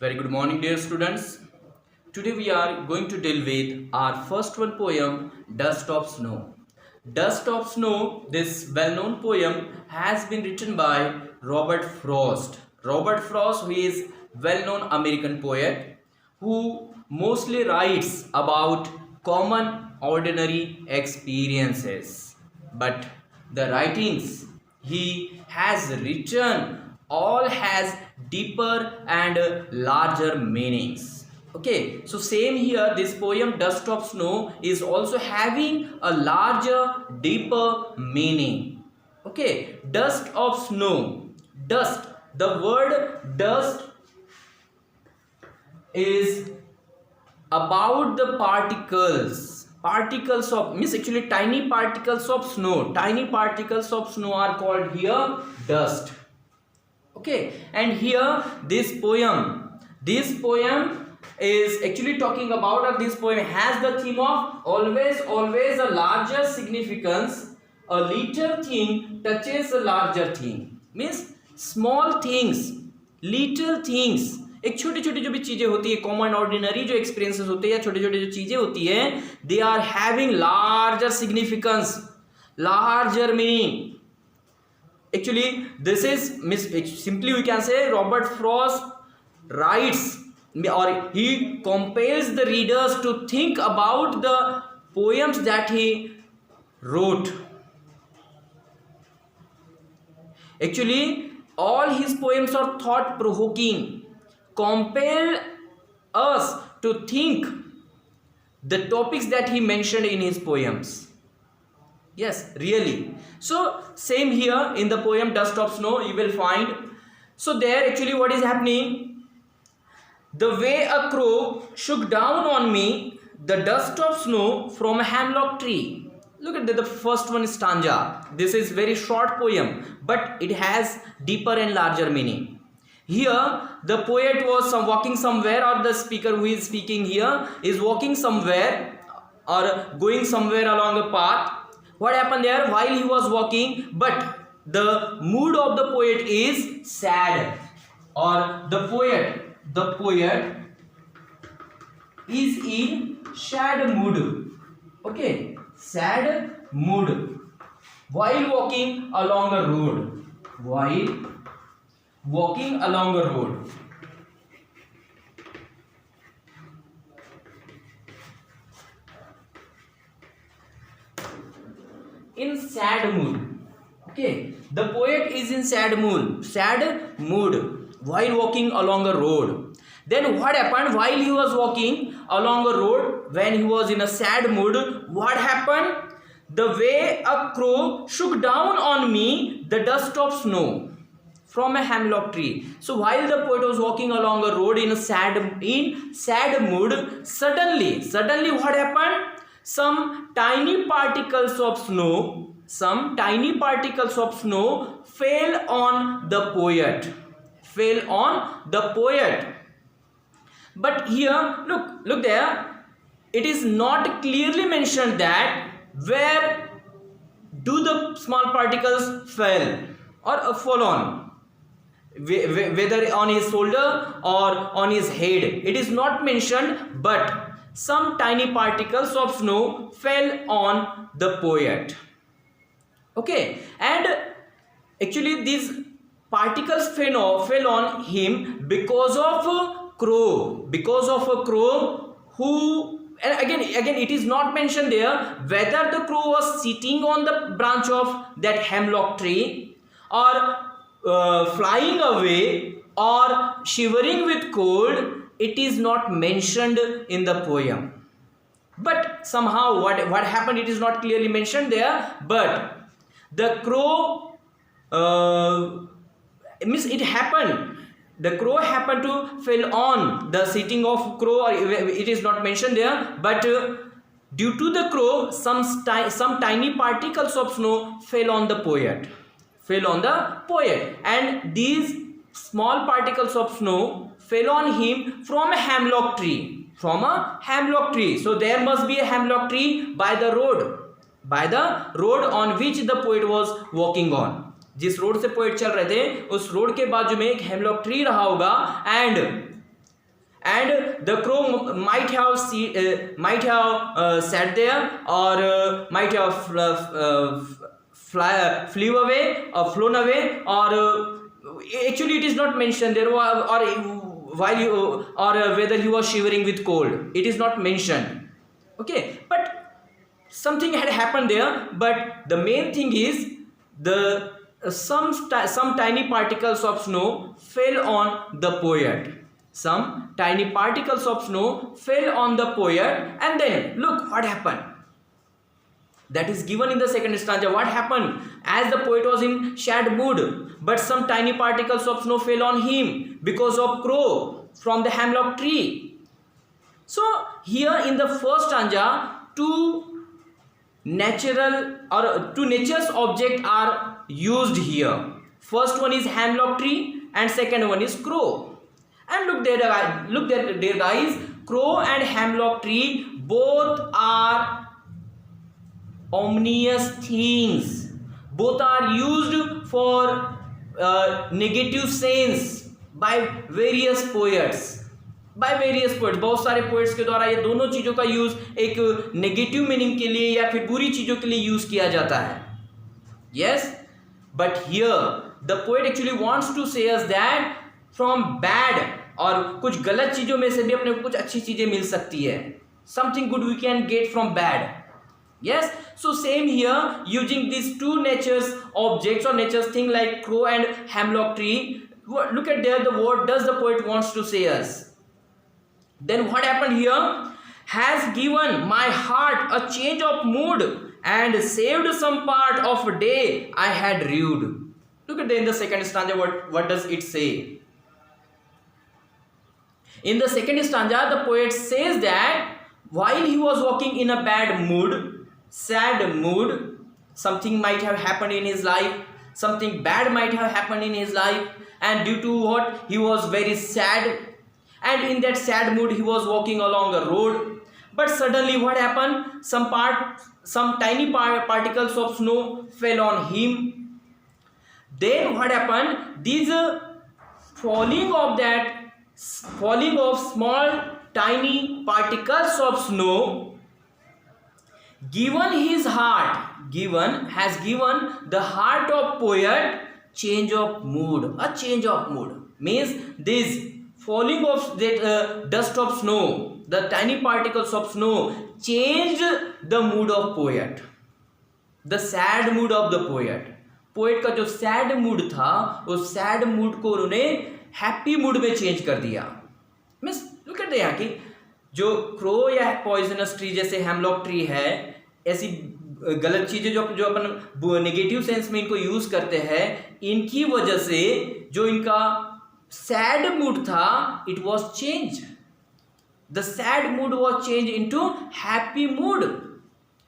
Very good morning, dear students. Today we are going to deal with our first one poem, Dust of Snow. Dust of Snow, this well-known poem has been written by Robert Frost. Robert Frost, who is well-known American poet who mostly writes about common ordinary experiences. But the writings he has written all has deeper and larger meanings. Okay, so same here, this poem Dust of Snow is also having a larger, deeper meaning. Okay, dust of snow. Dust, the word dust is about the particles of, means actually tiny particles of snow. Tiny particles of snow are called here dust. Okay, and here this poem is actually talking about, or this poem has the theme of always a larger significance. A little thing touches a larger thing, means small things, little things, एक छोटी छोटी जो भी चीजें होती है, common ordinary जो experiences होते हैं या छोटे छोटे जो चीजें होती है, they are having larger significance, larger meaning. Actually, this is simply we can say Robert Frost writes, or he compels the readers to think about the poems that he wrote. Actually, all his poems are thought provoking, compel us to think the topics that he mentioned in his poems. Yes, really. So same here in the poem Dust of Snow you will find. So there actually what is happening, the way a crow shook down on me the dust of snow from a hemlock tree. Look at the first one is Tanja. This is very short poem, but it has deeper and larger meaning. Here the poet was walking somewhere, or the speaker who is speaking here is walking somewhere or going somewhere along a path. What happened there while he was walking, but the mood of the poet is sad, or the poet is in sad mood. Okay, sad mood while walking along a road. In sad mood. Okay, the poet is in sad mood while walking along a road. Then what happened while he was walking along a road, when he was in a sad mood, what happened? The way a crow shook down on me the dust of snow from a hemlock tree. So while the poet was walking along a road in a sad mood, suddenly what happened? Some tiny particles of snow fell on the poet. But here, look there, it is not clearly mentioned that where do the small particles fell or fall on, whether on his shoulder or on his head. It is not mentioned, but some tiny particles of snow fell on the poet. Okay, and actually these particles fell on him because of a crow who, and again it is not mentioned there whether the crow was sitting on the branch of that hemlock tree, or flying away, or shivering with cold. It is not mentioned in the poem, but somehow what happened, it is not clearly mentioned there. But the crow means it happened, the crow happened to fell on the sitting of crow, or it is not mentioned there, but due to the crow some tiny particles of snow fell on the poet, and these small particles of snow fell on him from a hemlock tree. So there must be a hemlock tree by the road on which the poet was walking on. जिस road से poet चल रहे थे उस road के बाजू में एक हेमलॉक ट्री रहा होगा, and and the crow might have sat there, or might have flew away or flown away, or actually it is not mentioned there, or while you, or whether he was shivering with cold, it is not mentioned. Okay, but something had happened there. But the main thing is the some tiny particles of snow fell on the poet. Some tiny particles of snow fell on the poet, and then look what happened. That is given in the second stanza. What happened? As the poet was in sad mood, but some tiny particles of snow fell on him because of crow from the hemlock tree. So here in the first stanza, two nature's objects are used here. First one is hemlock tree and second one is crow. And look there, dear guys, crow and hemlock tree both are ominous things. Both are used for negative sense by various poets. बहुत सारे poets के द्वारा ये दोनों चीजों का use एक negative meaning के लिए या फिर बुरी चीजों के लिए यूज किया जाता है. Yes, but here the poet actually wants to say us that from bad, और कुछ गलत चीजों में से भी अपने को कुछ अच्छी चीजें मिल सकती है. Something good we can get from bad. Yes, so same here, using these two nature's objects or nature's thing like crow and hemlock tree. Look at there, the word does the poet wants to say us. Then what happened here? Has given my heart a change of mood and saved some part of a day I had rued. Look at there in the second stanza, what does it say? In the second stanza, the poet says that while he was walking in a bad mood, sad mood, something might have happened in his life, something bad might have happened in his life, and due to what, he was very sad, and in that sad mood he was walking along a road. But suddenly what happened? Some tiny particles of snow fell on him. Then what happened? These falling of small tiny particles of snow has given the heart of poet change of mood. A change of mood means this falling of that dust of snow, the tiny particles of snow changed the mood of poet, the sad mood of the poet. Poet का जो sad mood था, उस sad mood को उन्होंने happy mood में change कर दिया. Means look at यहाँ की जो क्रो या पॉइजनस ट्री जैसे हेमलॉक ट्री है, ऐसी गलत चीजें जो अपन नेगेटिव सेंस में इनको यूज करते हैं, इनकी वजह से जो इनका सैड मूड था, it was change. The sad mood was change into happy mood.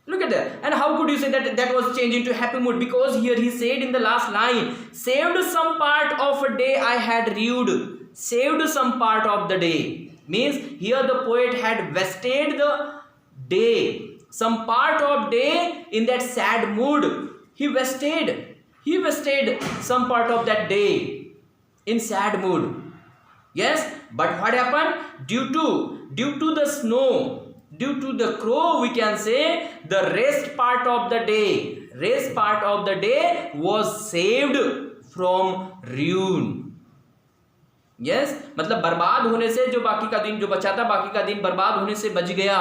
Look at that. And how could you say that was changed into happy mood? Because here he said in the last line, saved some part of a day I had rued. Saved some part of the day means here the poet had wasted the day, some part of day in that sad mood. He wasted some part of that day in sad mood. Yes, but what happened? Due to the snow, due to the crow, we can say the rest part of the day was saved from ruin. Yes, मतलब बर्बाद होने से जो बाकी का दिन जो बचा था, बाकी का दिन बर्बाद होने से बच गया.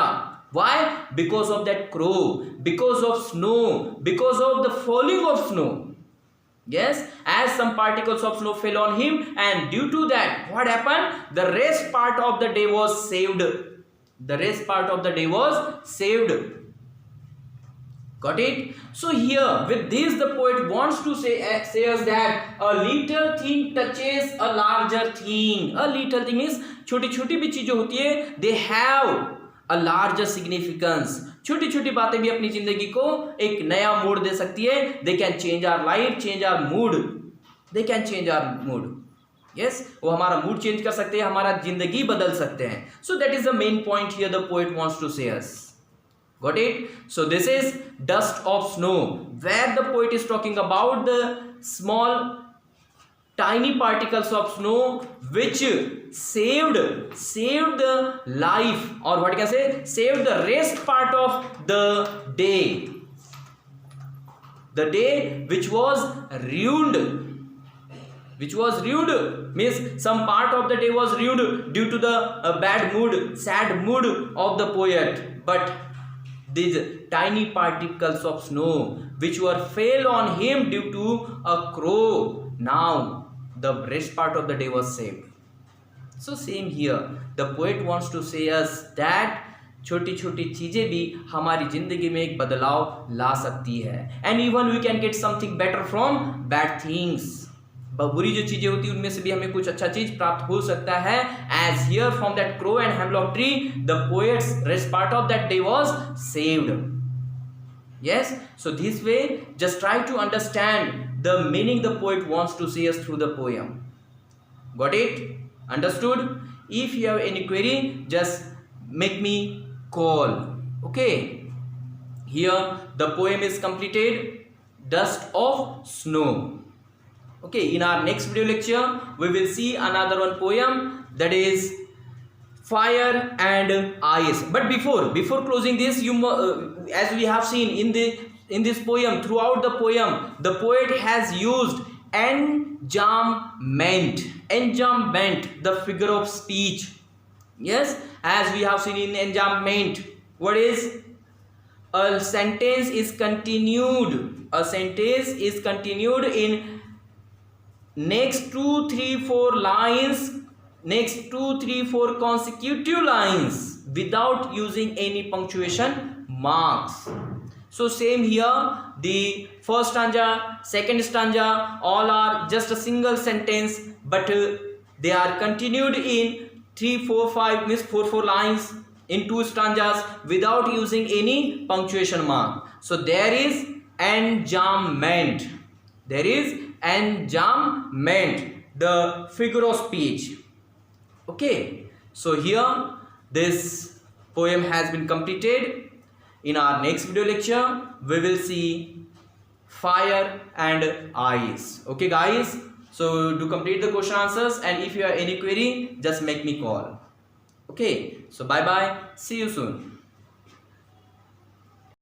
Why? Because of that crow, because of snow, because of the falling of snow. Yes, as some particles of snow fell on him, and due to that, what happened? The rest part of the day was saved. The rest part of the day was saved. Got it? So here with this the poet wants to say us that a little thing touches a larger thing. A little thing means छोटी छोटी भी चीजें होती है, they have a larger significance. छोटी छोटी बातें भी अपनी जिंदगी को एक नया मोड़ दे सकती है. They can change our life, change our mood. They can change our mood. Yes, वो हमारा मूड चेंज कर सकते हैं, हमारा जिंदगी बदल सकते हैं. So that is the main point here the poet wants to say us. Got it? So this is dust of snow, where the poet is talking about the small tiny particles of snow which saved the life, or what you can say, saved the rest part of the day, the day which was ruined. Which was ruined means some part of the day was ruined due to the bad mood, sad mood of the poet. But these tiny particles of snow which were fell on him due to a crow, now the rest part of the day was saved. So same here, the poet wants to say us that छोटी छोटी चीज़ें भी हमारी ज़िंदगी में एक बदलाव ला सकती है, and even we can get something better from bad things. बुरी जो चीज़ें होती हैं उनमें से भी हमें कुछ अच्छा चीज़ प्राप्त हो सकता है। As here from that crow and hemlock tree the poet's rest part of that day was saved. Yes, so this way just try to understand the meaning the poet wants to say us through the poem. Got it? Understood? If you have any query, just make me call. Okay, here the poem is completed, Dust of Snow. Okay, in our next video lecture we will see another one poem, that is Fire and Ice. But before closing this, you as we have seen in this poem, throughout the poem the poet has used enjambment, the figure of speech. Yes, as we have seen in enjambment, what is a sentence is continued, in next 2 3 4 lines, next 2 3 4 consecutive lines without using any punctuation marks. So same here, the first stanza, second stanza, all are just a single sentence, but they are continued in 3 4 5 means 4 lines in 2 stanzas without using any punctuation mark. So there is enjambment, the figure of speech. Okay, so here this poem has been completed. In our next video lecture we will see Fire and Ice. Okay guys, so do complete the question answers, and if you have any query just make me call. Okay, so bye bye, see you soon.